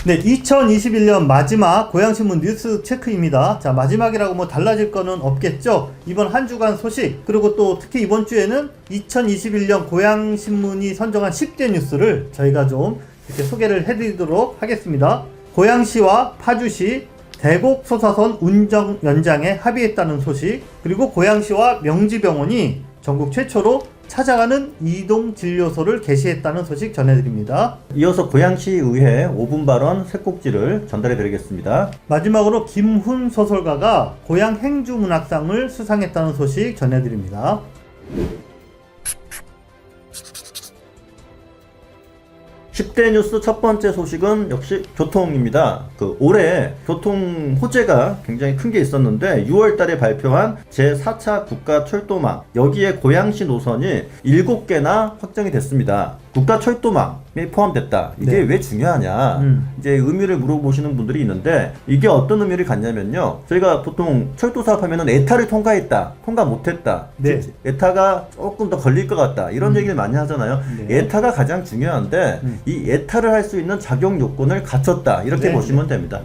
네, 2021년 마지막 고양신문 뉴스 체크입니다. 자, 마지막이라고 뭐 달라질 거는 없겠죠. 이번 한 주간 소식, 그리고 또 특히 이번 주에는 2021년 고양신문이 선정한 10대 뉴스를 저희가 좀 이렇게 소개를 해드리도록 하겠습니다. 고양시와 파주시 대곡 소사선 운정 연장에 합의했다는 소식, 그리고 고양시와 명지병원이 전국 최초로 찾아가는 이동진료소를 개시했다는 소식 전해드립니다. 이어서 고양시의회 5분 발언 세 꼭지를 전달해 드리겠습니다. 마지막으로 김훈 소설가가 고양 행주문학상을 수상했다는 소식 전해드립니다. 10대 뉴스 첫 번째 소식은 역시 교통입니다. 올해 교통 호재가 굉장히 큰 게 있었는데 6월 달에 발표한 제4차 국가철도망, 여기에 고양시 노선이 7개나 확정이 됐습니다. 국가철도망에 포함됐다. 이게 네. 왜 중요하냐? 이제 의미를 물어보시는 분들이 있는데, 이게 어떤 의미를 갖냐면요. 저희가 보통 철도 사업하면은 에타를 통과했다, 통과 못했다, 네. 에타가 조금 더 걸릴 것 같다, 이런 얘기를 많이 하잖아요. 네. 에타가 가장 중요한데 이 에타를 할 수 있는 자격 요건을 갖췄다, 이렇게 네. 보시면 됩니다.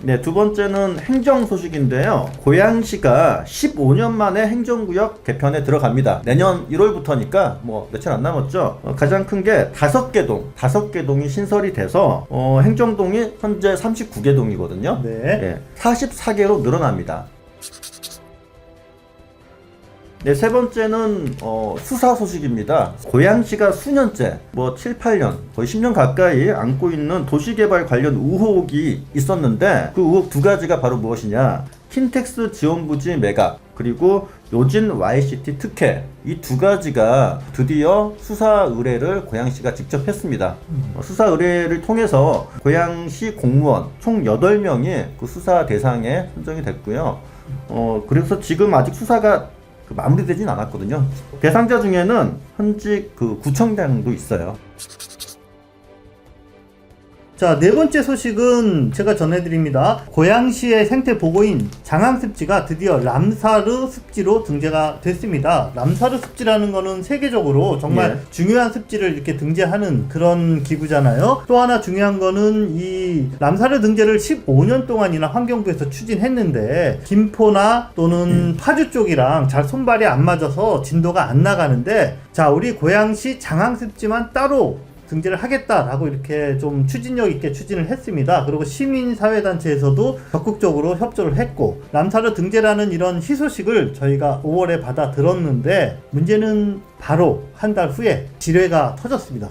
네, 두 번째는 행정 소식인데요. 고양시가 15년 만에 행정구역 개편에 들어갑니다. 내년 1월부터니까 뭐 며칠 안 남았죠. 가장 큰 게 5개 동이 신설이 돼서 행정동이 현재 39개 동이거든요. 네. 44개로 늘어납니다. 네, 세 번째는 수사 소식입니다. 고양시가 수년째, 7, 8년, 거의 10년 가까이 안고 있는 도시개발 관련 의혹이 있었는데, 그 의혹 두 가지가 바로 무엇이냐? 킨텍스 지원부지 매각, 그리고 요진 YCT 특혜, 이 두 가지가 드디어 수사 의뢰를 고양시가 직접 했습니다. 수사 의뢰를 통해서 고양시 공무원 총 8명이 그 수사 대상에 선정이 됐고요. 그래서 지금 아직 수사가 마무리되진 않았거든요. 대상자 중에는 현직 구청장도 있어요. 자, 네 번째 소식은 제가 전해드립니다. 고양시의 생태 보고인 장항습지가 드디어 람사르 습지로 등재가 됐습니다. 람사르 습지라는 거는 세계적으로 정말 중요한 습지를 이렇게 등재하는 그런 기구잖아요. 또 하나 중요한 거는 이 람사르 등재를 15년 동안이나 환경부에서 추진했는데 김포나 또는 파주 쪽이랑 잘 손발이 안 맞아서 진도가 안 나가는데, 자, 우리 고양시 장항습지만 따로 등재를 하겠다라고 이렇게 좀 추진력 있게 추진을 했습니다. 그리고 시민사회단체에서도 적극적으로 협조를 했고, 람사르 등재라는 이런 희소식을 저희가 5월에 받아 들었는데, 문제는 바로 한 달 후에 지뢰가 터졌습니다.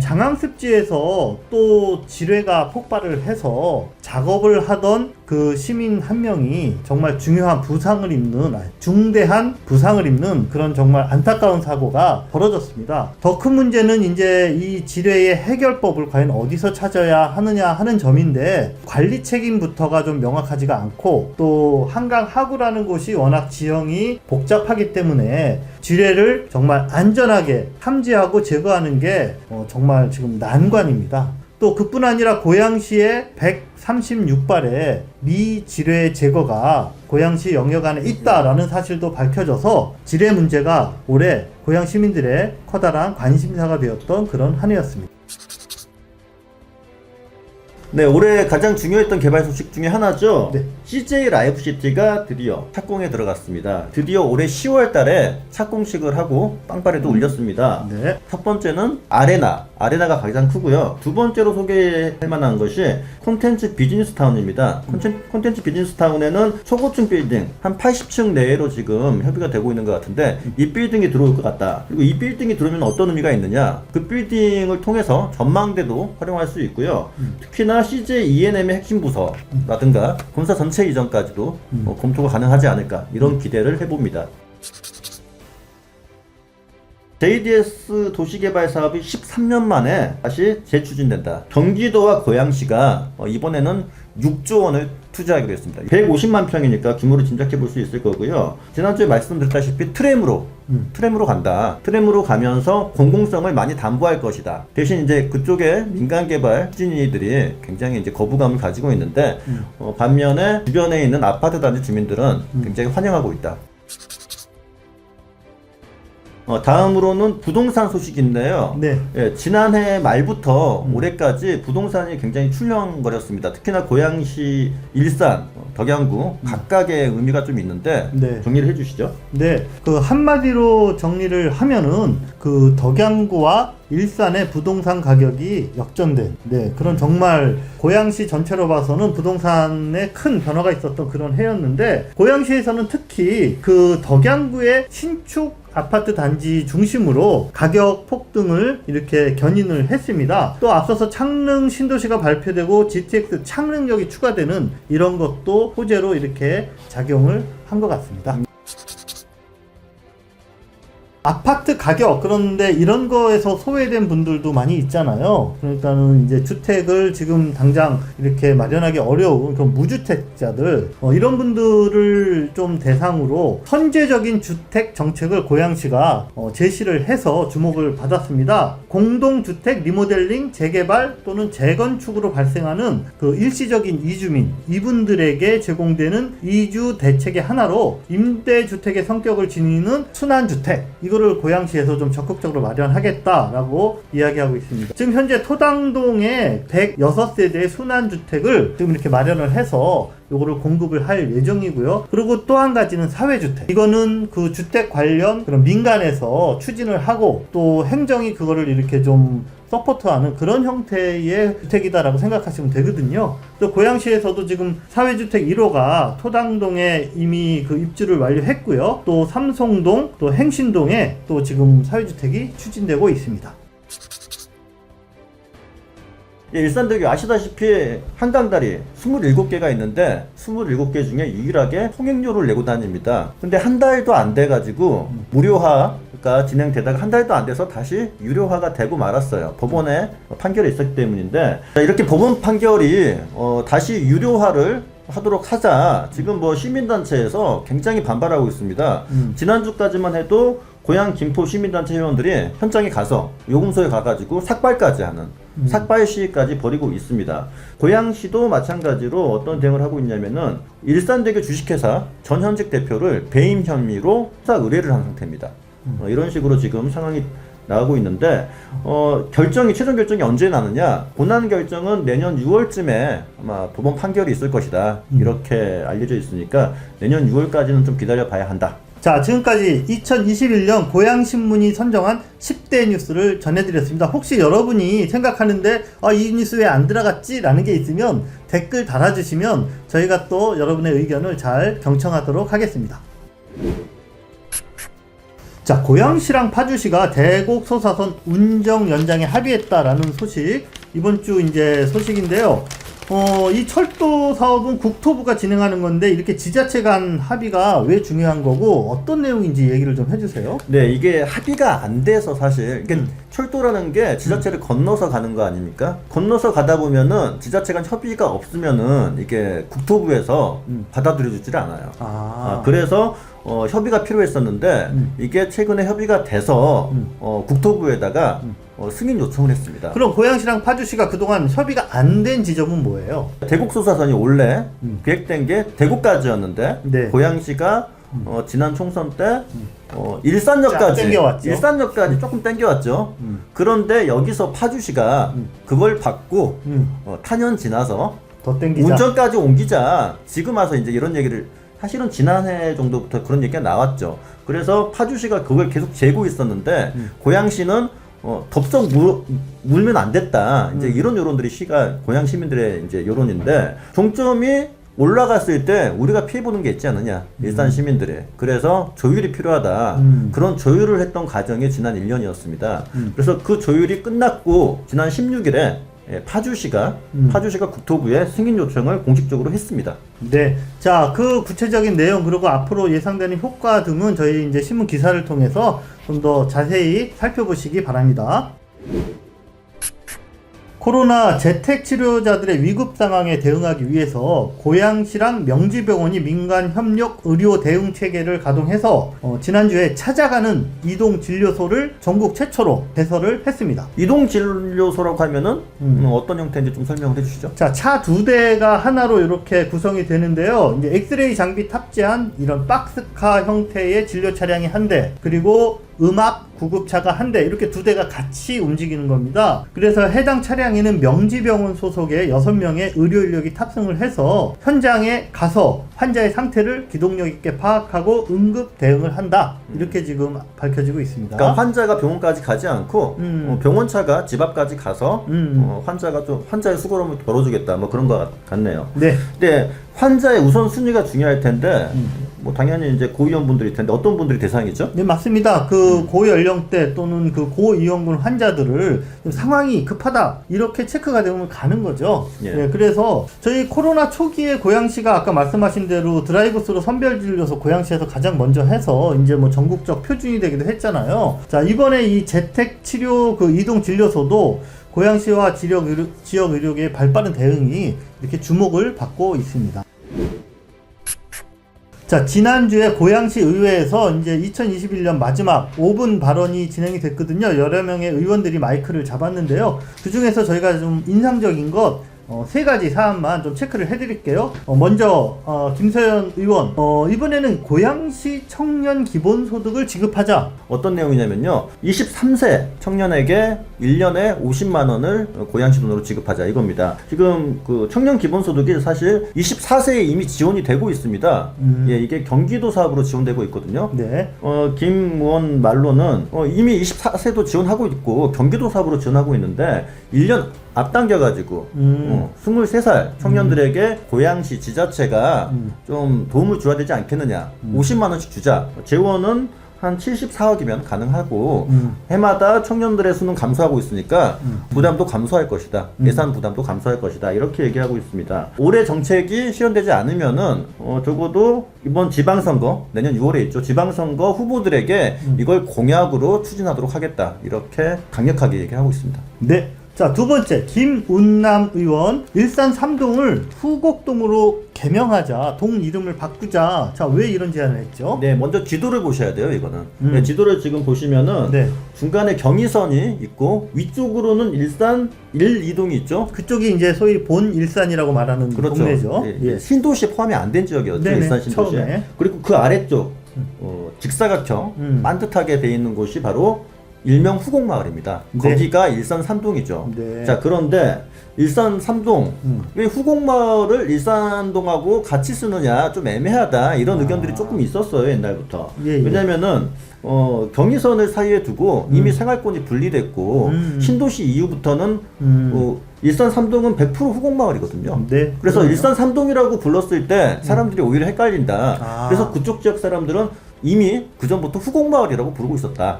장항습지에서 또 지뢰가 폭발을 해서 작업을 하던 그 시민 한 명이 정말 중요한 부상을 입는, 중대한 부상을 입는 그런 정말 안타까운 사고가 벌어졌습니다. 더 큰 문제는 이제 이 지뢰의 해결법을 과연 어디서 찾아야 하느냐 하는 점인데, 관리 책임부터가 좀 명확하지가 않고, 또 한강 하구라는 곳이 워낙 지형이 복잡하기 때문에 지뢰를 정말 안전하게 탐지하고 제거하는 게 정말 지금 난관입니다. 또 그뿐 아니라 고양시의 136발의 미지뢰 제거가 고양시 영역 안에 있다라는 사실도 밝혀져서 지뢰 문제가 올해 고양 시민들의 커다란 관심사가 되었던 그런 한 해였습니다. 네, 올해 가장 중요했던 개발 소식 중에 하나죠. 네. CJ 라이프시티가 드디어 착공에 들어갔습니다. 드디어 올해 10월 달에 착공식을 하고 빵빠레도 올렸습니다. 네. 첫 번째는 아레나가 가장 크고요. 두 번째로 소개할 만한 것이 콘텐츠 비즈니스타운입니다. 콘텐츠 비즈니스타운에는 초고층 빌딩 한 80층 내로 지금 협의가 되고 있는 것 같은데, 이 빌딩이 들어올 것 같다. 그리고 이 빌딩이 들어오면 어떤 의미가 있느냐? 그 빌딩을 통해서 전망대도 활용할 수 있고요. 특히나 CJ E&M의 핵심 부서라든가 본사 전체 이전까지도 검토가 가능하지 않을까, 이런 기대를 해봅니다. JDS 도시개발 사업이 13년 만에 다시 재추진된다. 경기도와 고양시가 이번에는 6조 원을 투자하기로 했습니다. 150만 평이니까 규모를 짐작해 볼 수 있을 거고요. 지난주에 말씀드렸다시피 트램으로 간다. 트램으로 가면서 공공성을 많이 담보할 것이다. 대신 이제 그쪽에 민간 개발 추진이들이 굉장히 이제 거부감을 가지고 있는데, 반면에 주변에 있는 아파트 단지 주민들은 굉장히 환영하고 있다. 다음으로는 부동산 소식인데요. 네. 예, 지난해 말부터 올해까지 부동산이 굉장히 출렁거렸습니다. 특히나 고양시, 일산, 덕양구 각각의 의미가 좀 있는데 네. 정리를 해주시죠. 네, 그 한마디로 정리를 하면은 그 덕양구와 일산의 부동산 가격이 역전된, 네, 그런 정말 고양시 전체로 봐서는 부동산에 큰 변화가 있었던 그런 해였는데, 고양시에서는 특히 그 덕양구의 신축 아파트 단지 중심으로 가격 폭등을 이렇게 견인을 했습니다. 또 앞서서 창릉 신도시가 발표되고 GTX 창릉역이 추가되는 이런 것도 호재로 이렇게 작용을 한 것 같습니다. 아파트 가격, 그런데 이런 거에서 소외된 분들도 많이 있잖아요. 그러니까는 이제 주택을 지금 당장 이렇게 마련하기 어려운 그런 무주택자들, 이런 분들을 좀 대상으로 선제적인 주택 정책을 고양시가 제시를 해서 주목을 받았습니다. 공동주택 리모델링, 재개발 또는 재건축으로 발생하는 그 일시적인 이주민, 이분들에게 제공되는 이주 대책의 하나로 임대주택의 성격을 지니는 순환주택, 이거를 고양시에서 좀 적극적으로 마련하겠다라고 이야기하고 있습니다. 지금 현재 토당동에 106세대의 순환주택을 지금 이렇게 마련을 해서 요거를 공급을 할 예정이고요. 그리고 또 한 가지는 사회주택. 이거는 그 주택 관련 그런 민간에서 추진을 하고 또 행정이 그거를 이렇게 좀 서포트하는 그런 형태의 주택이다라고 생각하시면 되거든요. 또 고양시에서도 지금 사회주택 1호가 토당동에 이미 그 입주를 완료했고요. 또 삼송동, 또 행신동에 또 지금 사회주택이 추진되고 있습니다. 예, 일산대교 아시다시피 한강다리 27개가 있는데 27개 중에 유일하게 통행료를 내고 다닙니다. 근데 한 달도 안 돼가지고 무료화가 진행되다가 한 달도 안 돼서 다시 유료화가 되고 말았어요. 법원에 판결이 있었기 때문인데, 이렇게 법원 판결이 다시 유료화를 하도록 하자 지금 뭐 시민단체에서 굉장히 반발하고 있습니다. 지난주까지만 해도 고양 김포 시민단체 회원들이 현장에 가서 요금소에 가가지고 삭발까지 하는 삭발 시위까지 벌이고 있습니다. 고양시도 마찬가지로 어떤 대응을 하고 있냐면은 일산대교 주식회사 전 현직 대표를 배임 혐의로 수사 의뢰를 한 상태입니다. 이런 식으로 지금 상황이 나오고 있는데, 최종 결정이 언제 나느냐? 본안 결정은 내년 6월쯤에 아마 법원 판결이 있을 것이다. 이렇게 알려져 있으니까 내년 6월까지는 좀 기다려 봐야 한다. 자, 지금까지 2021년 고양신문이 선정한 10대 뉴스를 전해드렸습니다. 혹시 여러분이 생각하는데 이 뉴스 왜 안 들어갔지? 라는 게 있으면 댓글 달아주시면 저희가 또 여러분의 의견을 잘 경청하도록 하겠습니다. 자, 고양시랑 파주시가 대곡 소사선 운정 연장에 합의했다라는 소식, 이번 주 이제 소식인데요. 이 철도 사업은 국토부가 진행하는 건데 이렇게 지자체 간 합의가 왜 중요한 거고 어떤 내용인지 얘기를 좀 해주세요. 네, 이게 합의가 안 돼서 사실 이게 철도라는 게 지자체를 건너서 가는 거 아닙니까? 건너서 가다 보면은 지자체 간 협의가 없으면은 이게 국토부에서 받아들여 주질 않아요. 그래서 협의가 필요했었는데 이게 최근에 협의가 돼서 국토부에다가 승인 요청을 했습니다. 그럼 고양시랑 파주시가 그동안 협의가 안 된 지점은 뭐예요? 대곡 소사선이 원래 계획된 게 대곡까지였는데 네. 고양시가 지난 총선 때 일산역까지 조금 땡겨왔죠. 그런데 여기서 파주시가 그걸 받고 탄현 지나서 더 땡기자. 운전까지 옮기자. 지금 와서 이제 이런 얘기를, 사실은 지난해 정도부터 그런 얘기가 나왔죠. 그래서 파주시가 그걸 계속 재고 있었는데 고양시는 덥석 물면 안 됐다. 이제 이런 여론들이 고양 시민들의 이제 여론인데, 종점이 올라갔을 때 우리가 피해보는 게 있지 않느냐, 일산 시민들이. 그래서 조율이 필요하다. 그런 조율을 했던 과정이 지난 1년이었습니다. 그래서 그 조율이 끝났고 지난 16일에 파주시가 국토부에 승인 요청을 공식적으로 했습니다. 네. 자, 그 구체적인 내용 그리고 앞으로 예상되는 효과 등은 저희 이제 신문 기사를 통해서 좀 더 자세히 살펴보시기 바랍니다. 코로나 재택치료자들의 위급 상황에 대응하기 위해서 고양시랑 명지병원이 민간 협력 의료 대응 체계를 가동해서 지난주에 찾아가는 이동진료소를 전국 최초로 개설을 했습니다. 이동진료소라고 하면은 어떤 형태인지 좀 설명을 해주시죠. 자, 차 2대가 하나로 이렇게 구성이 되는데요. 이제 엑스레이 장비 탑재한 이런 박스카 형태의 진료 차량이 한 대, 그리고 음악 구급차가 한 대, 이렇게 2대가 같이 움직이는 겁니다. 그래서 해당 차량에는 명지병원 소속의 6명의 의료 인력이 탑승을 해서 현장에 가서 환자의 상태를 기동력 있게 파악하고 응급 대응을 한다. 이렇게 지금 밝혀지고 있습니다. 그러니까 환자가 병원까지 가지 않고 병원차가 집 앞까지 가서 환자의 수고로움을 덜어주겠다, 뭐 그런 것 같네요. 네. 근데 환자의 우선 순위가 중요할 텐데 뭐 당연히 이제 고위험분들일 텐데 어떤 분들이 대상이죠? 네, 맞습니다. 그 고연령대 또는 그 고위험군 환자들을 상황이 급하다 이렇게 체크가 되면 가는 거죠. 예. 네, 그래서 저희 코로나 초기에 고양시가 아까 말씀하신 대로 드라이브스루 선별 진료소 고양시에서 가장 먼저 해서 이제 뭐 전국적 표준이 되기도 했잖아요. 자, 이번에 이 재택 치료 그 이동 진료소도 고양시와 지역 의료계의 발빠른 대응이 이렇게 주목을 받고 있습니다. 자, 지난주에 고양시 의회에서 이제 2021년 마지막 5분 발언이 진행이 됐거든요. 여러 명의 의원들이 마이크를 잡았는데요. 그 중에서 저희가 좀 인상적인 것 3가지 사안만 좀 체크를 해드릴게요. 먼저 김서연 의원, 이번에는 고양시 청년 기본소득을 지급하자. 어떤 내용이냐면요, 23세 청년에게 1년에 50만 원을 고양시 돈으로 지급하자, 이겁니다. 지금 그 청년 기본소득이 사실 24세에 이미 지원이 되고 있습니다. 예, 이게 경기도 사업으로 지원되고 있거든요. 네. 김 의원 말로는 이미 24세도 지원하고 있고 경기도 사업으로 지원하고 있는데 1년 앞당겨가지고 23살 청년들에게 고양시 지자체가 좀 도움을 줘야 되지 않겠느냐. 50만 원씩 주자. 재원은 한 74억이면 가능하고 해마다 청년들의 수는 감소하고 있으니까 부담도 감소할 것이다. 예산 부담도 감소할 것이다. 이렇게 얘기하고 있습니다. 올해 정책이 실현되지 않으면은 적어도 이번 지방선거, 내년 6월에 있죠. 지방선거 후보들에게 이걸 공약으로 추진하도록 하겠다. 이렇게 강력하게 얘기하고 있습니다. 네. 자, 2번째, 김운남 의원, 일산 3동을 후곡동으로 개명하자, 동 이름을 바꾸자. 자, 왜 이런 제안을 했죠? 네, 먼저 지도를 보셔야 돼요, 이거는. 네, 지도를 지금 보시면은 네. 중간에 경의선이 있고 위쪽으로는 일산 1, 2동이 있죠. 그쪽이 이제 소위 본 일산이라고 말하는 그렇죠. 동네죠. 예, 예. 신도시에 포함이 안 된 지역이었죠. 네네, 일산 신도시에. 처음에. 그리고 그 아래쪽 직사각형 반듯하게 돼 있는 곳이 바로 일명 후곡마을입니다. 네. 거기가 일산 3동이죠. 네. 자, 그런데 일산 3동, 왜 후곡마을을 일산동하고 같이 쓰느냐 좀 애매하다, 이런 의견들이 조금 있었어요, 옛날부터. 예, 예. 왜냐면은 경의선을 사이에 두고 이미 생활권이 분리됐고 신도시 이후부터는 일산 3동은 100% 후곡마을이거든요. 네. 그래서 그러네요. 일산 3동이라고 불렀을 때 사람들이 오히려 헷갈린다. 아. 그래서 그쪽 지역 사람들은 이미 그 전부터 후곡마을이라고 부르고 있었다.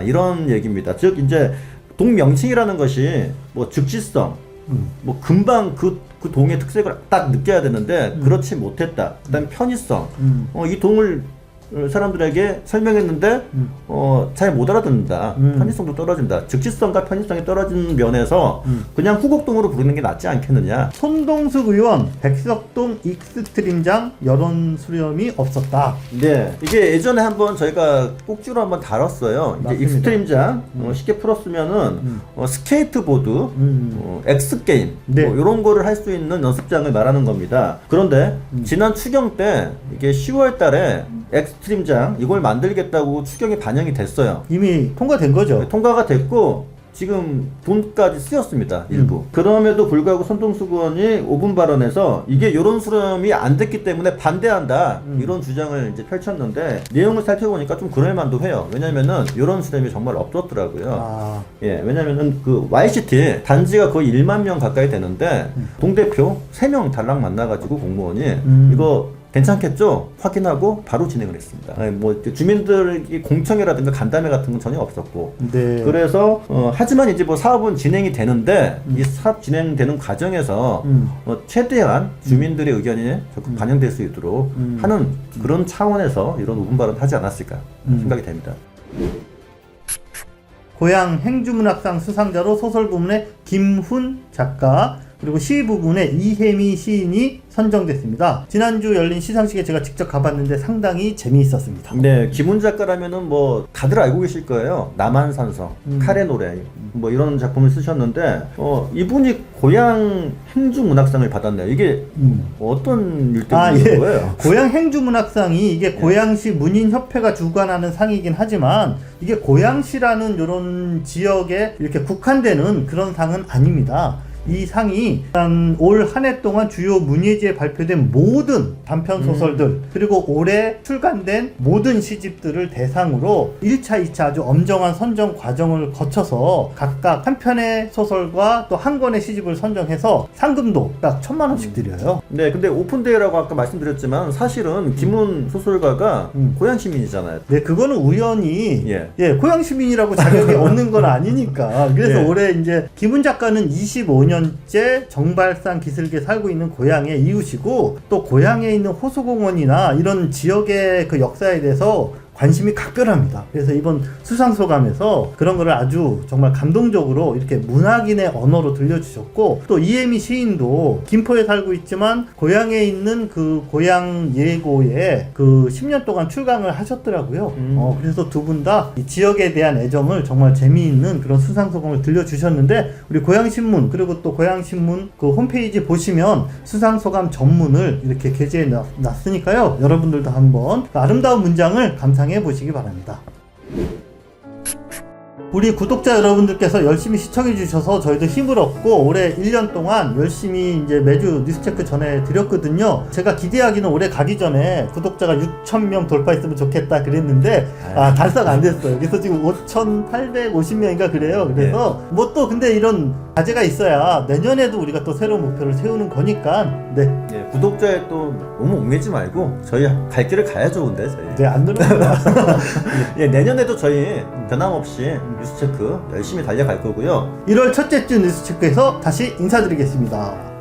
이런 얘기입니다. 즉 이제 동 명칭이라는 것이 뭐 즉시성, 뭐 금방 그 동의 특색을 딱 느껴야 되는데 그렇지 못했다. 그다음 편의성, 이 동을 사람들에게 설명했는데 잘 못 알아듣는다. 편의성도 떨어진다. 즉시성과 편의성이 떨어지는 면에서 그냥 후곡동으로 부르는 게 낫지 않겠느냐. 손동숙 의원, 백석동 익스트림장 여론 수렴이 없었다. 네, 이게 예전에 한번 저희가 꼭지로 한번 다뤘어요. 이제 맞습니다. 익스트림장 쉽게 풀었으면은 스케이트보드, 엑스 게임 네. 뭐 이런 거를 할 수 있는 연습장을 말하는 겁니다. 그런데 지난 추경 때 이게 10월달에 엑스트림장 이걸 만들겠다고 추경이 반영이 됐어요. 이미 통과된 거죠. 통과가 됐고 지금 돈까지 쓰였습니다. 일부. 그럼에도 불구하고 손동숙 의원이 5분 발언에서 이게 여론 수렴이 안 됐기 때문에 반대한다, 이런 주장을 이제 펼쳤는데 내용을 살펴보니까 좀 그럴만도 해요. 왜냐면은 여론 수렴이 정말 없었더라고요. 예, 왜냐면은 그 YCT 단지가 거의 1만 명 가까이 되는데 동대표 3명 달랑 만나가지고 공무원이 이거 괜찮겠죠? 확인하고 바로 진행을 했습니다. 뭐 주민들이 공청회라든가 간담회 같은 건 전혀 없었고. 네. 그래서 하지만 이제 뭐 사업은 진행이 되는데 이 사업 진행되는 과정에서 최대한 주민들의 의견이 적극 반영될 수 있도록 하는 그런 차원에서 이런 5분 발언을 하지 않았을까 생각이 됩니다. 고향 행주문학상 수상자로 소설 부문의 김훈 작가, 그리고 시 부분에 이혜미 시인이 선정됐습니다. 지난주 열린 시상식에 제가 직접 가봤는데 상당히 재미있었습니다. 네, 김훈 작가라면은 뭐 다들 알고 계실 거예요. 남한산성, 칼의 노래 뭐 이런 작품을 쓰셨는데 이분이 고향 행주문학상을 받았네요. 이게 어떤 일 때문인 예. 거예요? 고향 행주문학상이 이게 고양시 문인협회가 주관하는 상이긴 하지만 이게 고양시라는 이런 지역에 이렇게 국한되는 그런 상은 아닙니다. 이 상이 올 한 해 동안 주요 문예지에 발표된 모든 단편 소설들 그리고 올해 출간된 모든 시집들을 대상으로 1차, 2차 아주 엄정한 선정 과정을 거쳐서 각각 한 편의 소설과 또 한 권의 시집을 선정해서 상금도 딱 1,000만 원씩 드려요. 네, 근데 오픈데이라고 아까 말씀드렸지만 사실은 김훈 소설가가 고향 시민이잖아요. 네, 그거는 우연히 예. 고향 시민이라고 자격이 없는 건 아니니까. 그래서 예. 올해 이제 김훈 작가는 25년째 정발산 기슭에 살고 있는 고향의 이웃이고 또 고향에 있는 호수공원이나 이런 지역의 그 역사에 대해서 관심이 각별합니다. 그래서 이번 수상소감에서 그런 거를 아주 정말 감동적으로 이렇게 문학인의 언어로 들려주셨고 또 이혜미 시인도 김포에 살고 있지만 고향에 있는 그 고향 예고에 그 10년 동안 출강을 하셨더라고요. 그래서 두 분 다 이 지역에 대한 애정을 정말 재미있는 그런 수상소감을 들려주셨는데 우리 고향신문 그리고 또 고향신문 그 홈페이지 보시면 수상소감 전문을 이렇게 게재해 놨으니까요. 여러분들도 한번 그 아름다운 문장을 감상해 보시기 바랍니다. 우리 구독자 여러분들께서 열심히 시청해 주셔서 저희도 힘을 얻고 올해 1년 동안 열심히 이제 매주 뉴스체크 전해드렸거든요. 제가 기대하기는 올해 가기 전에 구독자가 6,000명 돌파했으면 좋겠다 그랬는데 달성 안 됐어요. 그래서 지금 5,850명인가 그래요. 그래서 뭐 또 근데 이런 과제가 있어야 내년에도 우리가 또 새로운 목표를 세우는 거니까 예, 구독자에 또 너무 얽매지 말고 저희 갈 길을 가야죠. 근데 저희 안 들어옵니다. 예, 내년에도 저희 변함없이 뉴스체크 열심히 달려갈 거고요. 1월 첫째 주 뉴스체크에서 다시 인사드리겠습니다.